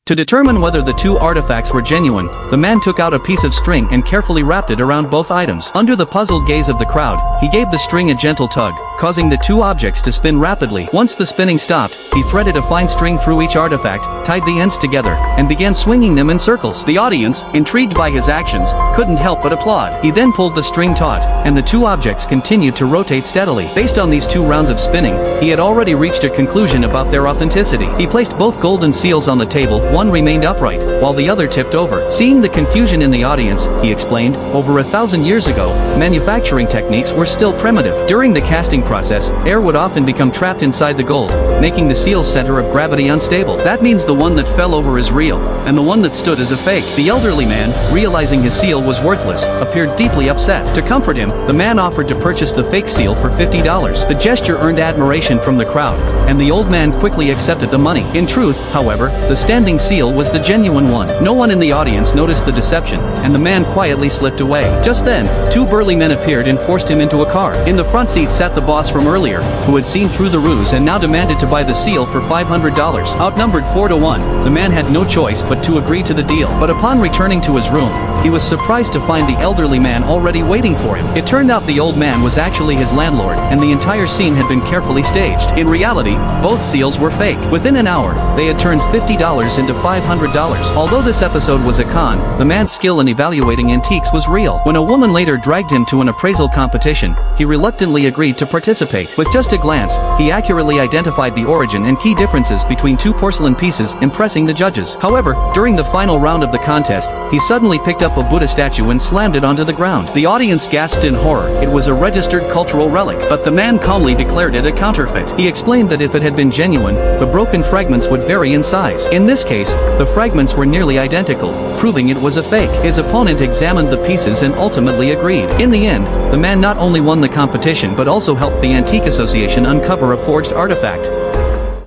To determine whether the two artifacts were genuine, the man took out a piece of string and carefully wrapped it around both items. Under the puzzled gaze of the crowd, he gave the string a gentle tug, causing the two objects to spin rapidly. Once the spinning stopped, he threaded a fine string through each artifact, tied the ends together, and began swinging them in circles. The audience, intrigued by his actions, couldn't help but applaud. He then pulled the string taut, and the two objects continued to rotate steadily. Based on these 2 rounds of spinning, he had already reached a conclusion about their authenticity. He placed both golden seals on the table, one remained upright, while the other tipped over. Seeing the confusion in the audience, he explained, over 1,000 years ago, manufacturing techniques were still primitive. During the casting process, air would often become trapped inside the gold, making the seal's center of gravity unstable. That means the one that fell over is real, and the one that stood is a fake. The elderly man, realizing his seal was worthless, appeared deeply upset. To comfort him, the man offered to purchase the fake seal for $50. The gesture earned admiration from the crowd, and the old man quickly accepted the money. In truth, however, the standing seal was the genuine one. No one in the audience noticed the deception, and the man quietly slipped away. Just then, 2 burly men appeared and forced him into a car. In the front seat sat the boss from earlier, who had seen through the ruse and now demanded to buy the seal for $500. Outnumbered 4 to 1, the man had no choice but to agree to the deal. But upon returning to his room, he was surprised to find the elderly man already waiting for him. It turned out the old man was actually his landlord, and the entire scene had been carefully staged. In reality, both seals were fake. Within an hour, they had turned $50 into $500. Although this episode was a con, the man's skill in evaluating antiques was real. When a woman later dragged him to an appraisal competition, he reluctantly agreed to participate. With just a glance, he accurately identified the origin and key differences between 2 porcelain pieces, impressing the judges. However, during the final round of the contest, he suddenly picked up a Buddha statue and slammed it onto the ground. The audience gasped in horror. It was a registered cultural relic, but the man calmly declared it a counterfeit. He explained that if it had been genuine, the broken fragments would vary in size. In this case, the fragments were nearly identical, proving it was a fake. His opponent examined the pieces and ultimately agreed. In the end, the man not only won the competition but also helped the Antique Association uncover a forged artifact.